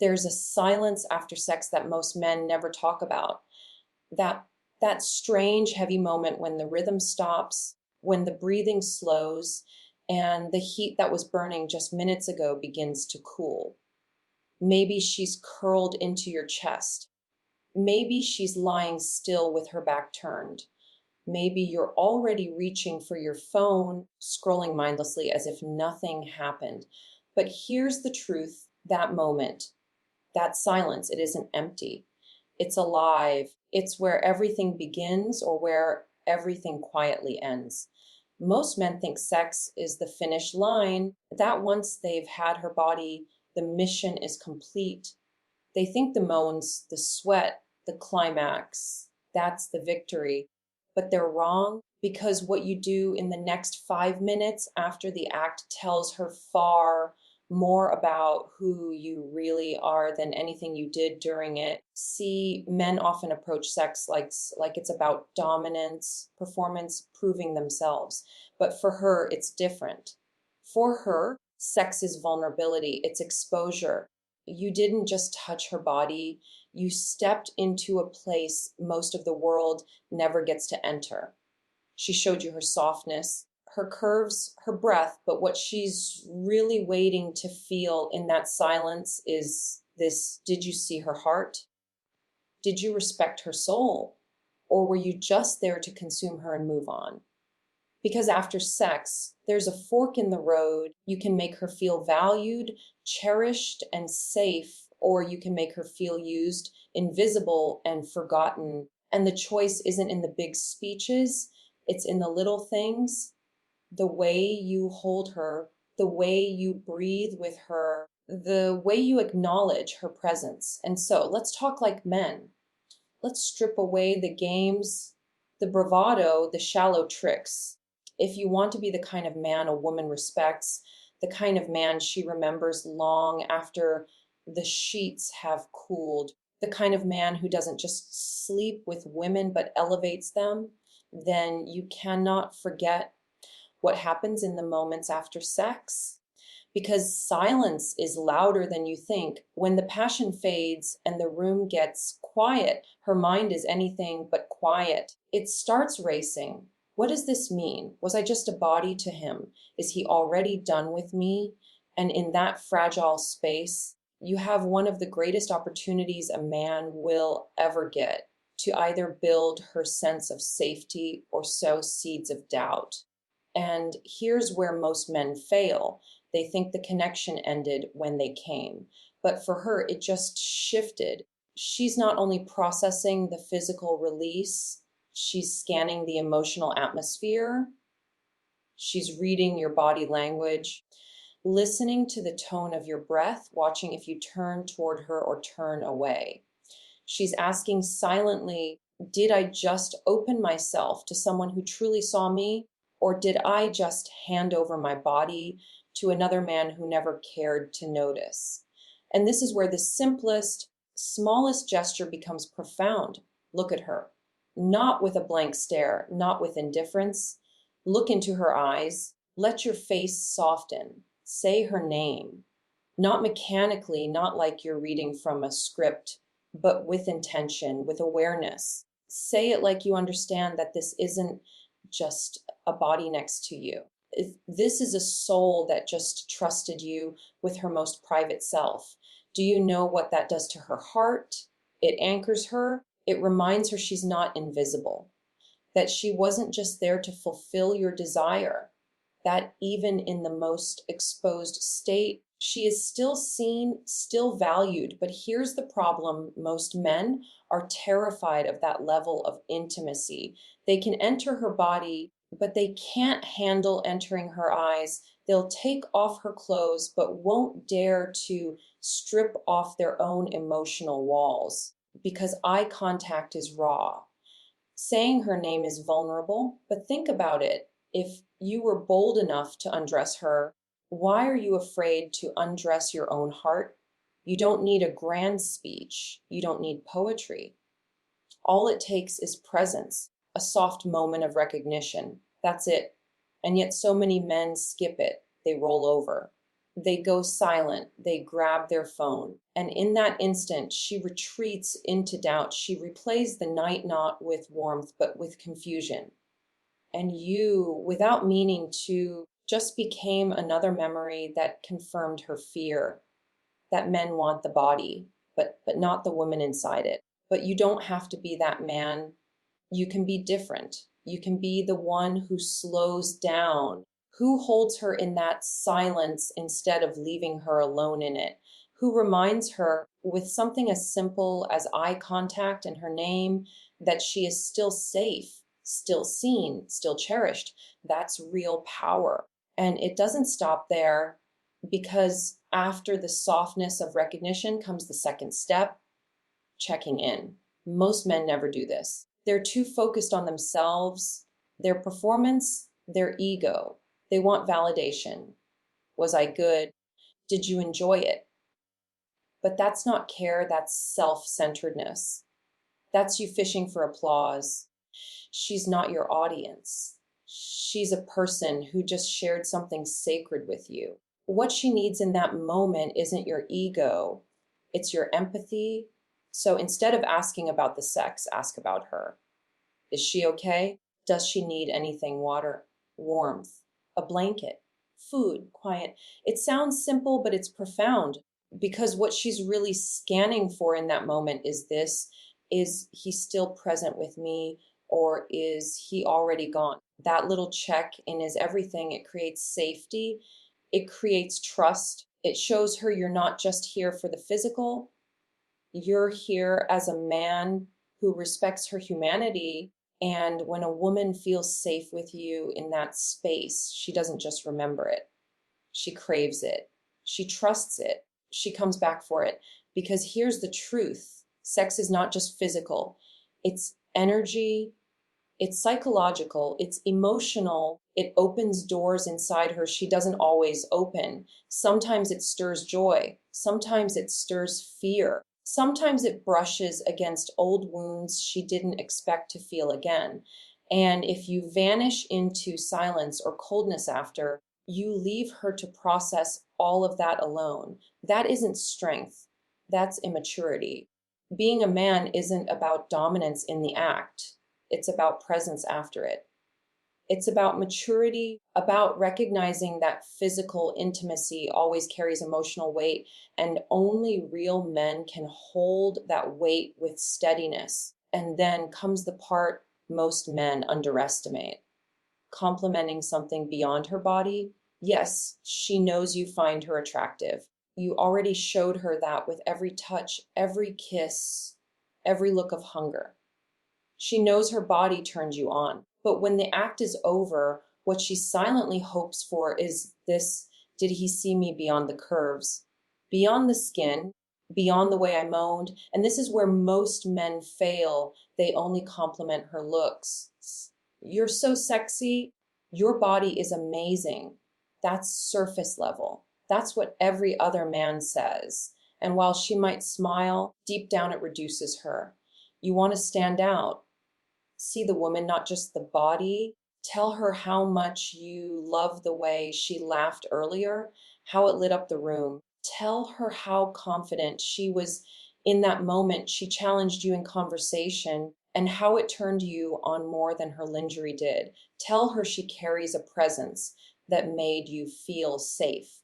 There's a silence after sex that most men never talk about. That that strange heavy moment when the rhythm stops, when the breathing slows, and the heat that was burning just minutes ago begins to cool. Maybe she's curled into your chest. Maybe she's lying still with her back turned. Maybe you're already reaching for your phone, scrolling mindlessly as if nothing happened. But here's the truth: that moment, that silence, it isn't empty. It's alive. It's where everything begins or where everything quietly ends. Most men think sex is the finish line, that once they've had her body, the mission is complete. They think the moans, the sweat, the climax, that's the victory. But they're wrong, because what you do in the next 5 minutes after the act tells her far more about who you really are than anything you did during it. See, men often approach sex like it's about dominance, performance, proving themselves. But for her, it's different. For her, sex is vulnerability, it's exposure. You didn't just touch her body, you stepped into a place most of the world never gets to enter. She showed you her softness, her curves, her breath, but what she's really waiting to feel in that silence is this: did you see her heart? Did you respect her soul? Or were you just there to consume her and move on? Because after sex, there's a fork in the road. You can make her feel valued, cherished, and safe, or you can make her feel used, invisible, and forgotten. And the choice isn't in the big speeches, it's in the little things: the way you hold her, the way you breathe with her, the way you acknowledge her presence. And so let's talk like men. Let's strip away the games, the bravado, the shallow tricks. If you want to be the kind of man a woman respects, the kind of man she remembers long after the sheets have cooled, the kind of man who doesn't just sleep with women but elevates them, then you cannot forget what happens in the moments after sex. Because silence is louder than you think. When the passion fades and the room gets quiet, her mind is anything but quiet. It starts racing. What does this mean? Was I just a body to him? Is he already done with me? And in that fragile space, you have one of the greatest opportunities a man will ever get to either build her sense of safety or sow seeds of doubt. And here's where most men fail. They think the connection ended when they came. But for her, it just shifted. She's not only processing the physical release, she's scanning the emotional atmosphere. She's reading your body language, listening to the tone of your breath, watching if you turn toward her or turn away. She's asking silently, did I just open myself to someone who truly saw me? Or did I just hand over my body to another man who never cared to notice? And this is where the simplest, smallest gesture becomes profound. Look at her, not with a blank stare, not with indifference. Look into her eyes. Let your face soften. Say her name, not mechanically, not like you're reading from a script, but with intention, with awareness. Say it like you understand that this isn't just a body next to you. This is a soul that just trusted you with her most private self. Do you know what that does to her heart? It anchors her. It reminds her she's not invisible, that she wasn't just there to fulfill your desire, that even in the most exposed state, she is still seen, still valued. But here's the problem: most men are terrified of that level of intimacy. They can enter her body, but they can't handle entering her eyes. They'll take off her clothes, but won't dare to strip off their own emotional walls, because eye contact is raw. Saying her name is vulnerable, but think about it. If you were bold enough to undress her, why are you afraid to undress your own heart? You don't need a grand speech. You don't need poetry. All it takes is presence, a soft moment of recognition. That's it. And yet so many men skip it. They roll over. They go silent. They grab their phone. And in that instant, she retreats into doubt. She replays the night not with warmth, but with confusion. And you, without meaning to, just became another memory that confirmed her fear that men want the body, but not the woman inside it. But you don't have to be that man. You can be different. You can be the one who slows down, who holds her in that silence instead of leaving her alone in it, who reminds her with something as simple as eye contact and her name that she is still safe, still seen, still cherished. That's real power. And it doesn't stop there, because after the softness of recognition comes the second step, checking in. Most men never do this. They're too focused on themselves, their performance, their ego. They want validation. Was I good? Did you enjoy it? But that's not care, that's self-centeredness. That's you fishing for applause. She's not your audience. She's a person who just shared something sacred with you. What she needs in that moment isn't your ego, it's your empathy. So instead of asking about the sex, ask about her. Is she okay? Does she need anything? Water, warmth, a blanket, food, quiet. It sounds simple, but it's profound, because what she's really scanning for in that moment is this: is he still present with me, or is he already gone? That little check in is everything. It creates safety. It creates trust. It shows her you're not just here for the physical. You're here as a man who respects her humanity. And when a woman feels safe with you in that space, she doesn't just remember it. She craves it. She trusts it. She comes back for it. Because here's the truth. Sex is not just physical. It's energy. It's psychological. It's emotional. It opens doors inside her she doesn't always open. Sometimes it stirs joy. Sometimes it stirs fear. Sometimes it brushes against old wounds she didn't expect to feel again. And if you vanish into silence or coldness after, you leave her to process all of that alone. That isn't strength. That's immaturity. Being a man isn't about dominance in the act. It's about presence after it. It's about maturity, about recognizing that physical intimacy always carries emotional weight, and only real men can hold that weight with steadiness. And then comes the part most men underestimate: complimenting something beyond her body. Yes, she knows you find her attractive. You already showed her that with every touch, every kiss, every look of hunger. She knows her body turned you on. But when the act is over, what she silently hopes for is this: did he see me beyond the curves, beyond the skin, beyond the way I moaned? And this is where most men fail. They only compliment her looks. You're so sexy. Your body is amazing. That's surface level. That's what every other man says. And while she might smile, deep down it reduces her. You want to stand out. See the woman, not just the body. Tell her how much you love the way she laughed earlier, how it lit up the room. Tell her how confident she was in that moment. She challenged you in conversation, and how it turned you on more than her lingerie did. Tell her she carries a presence that made you feel safe.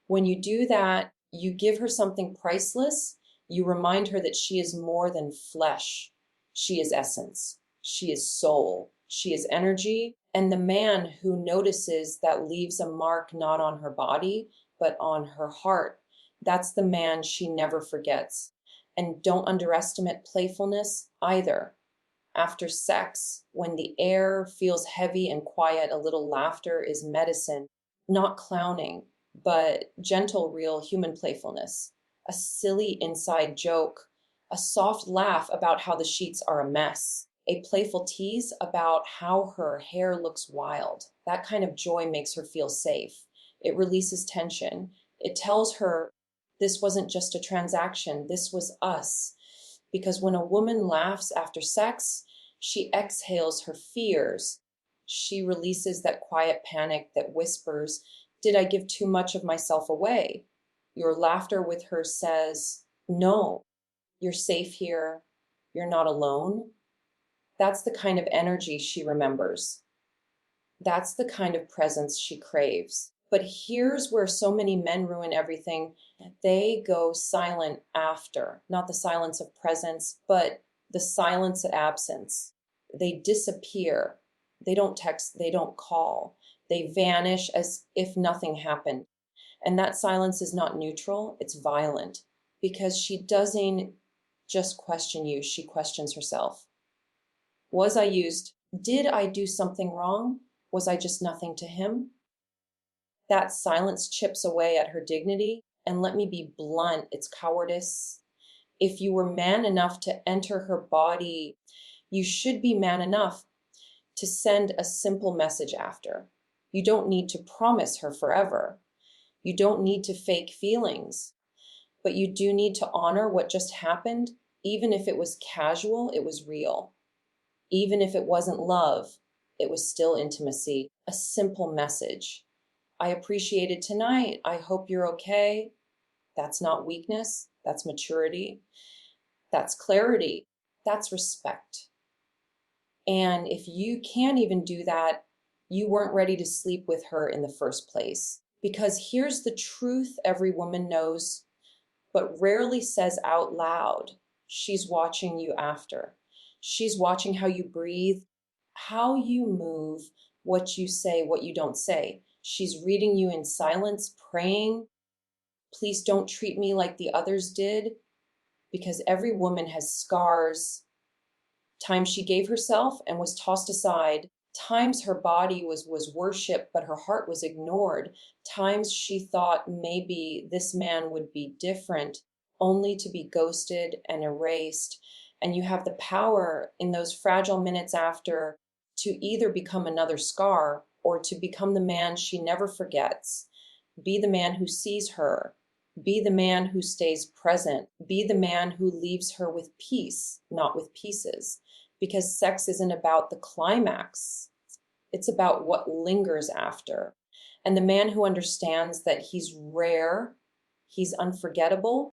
When you do that, you give her something priceless. You remind her that she is more than flesh. She is essence. She is soul. She is energy. And the man who notices that leaves a mark not on her body, but on her heart. That's the man she never forgets. And don't underestimate playfulness either. After sex, when the air feels heavy and quiet, a little laughter is medicine. Not clowning, but gentle, real human playfulness. A silly inside joke. A soft laugh about how the sheets are a mess. A playful tease about how her hair looks wild. That kind of joy makes her feel safe. It releases tension. It tells her this wasn't just a transaction, this was us. Because when a woman laughs after sex, she exhales her fears. She releases that quiet panic that whispers, Did I give too much of myself away? Your laughter with her says, no, you're safe here. You're not alone. That's the kind of energy she remembers. That's the kind of presence she craves. But here's where so many men ruin everything. They go silent after, not the silence of presence, but the silence of absence. They disappear. They don't text, they don't call. They vanish as if nothing happened. And that silence is not neutral, it's violent because she doesn't just question you, she questions herself. Was I used? Did I do something wrong? Was I just nothing to him? That silence chips away at her dignity. And let me be blunt, it's cowardice. If you were man enough to enter her body, you should be man enough to send a simple message after. You don't need to promise her forever. You don't need to fake feelings, but you do need to honor what just happened. Even if it was casual, it was real. Even if it wasn't love, it was still intimacy, a simple message. I appreciated tonight. I hope you're okay. That's not weakness. That's maturity. That's clarity. That's respect. And if you can't even do that, you weren't ready to sleep with her in the first place. Because here's the truth every woman knows, but rarely says out loud. She's watching you after. She's watching how you breathe, how you move, what you say, what you don't say. She's reading you in silence, praying, please don't treat me like the others did, because every woman has scars. Times she gave herself and was tossed aside. Times her body was worshipped, but her heart was ignored. Times she thought maybe this man would be different, only to be ghosted and erased. And you have the power in those fragile minutes after to either become another scar or to become the man she never forgets. Be the man who sees her. Be the man who stays present. Be the man who leaves her with peace, not with pieces. Because sex isn't about the climax. It's about what lingers after. And the man who understands that he's rare, he's unforgettable,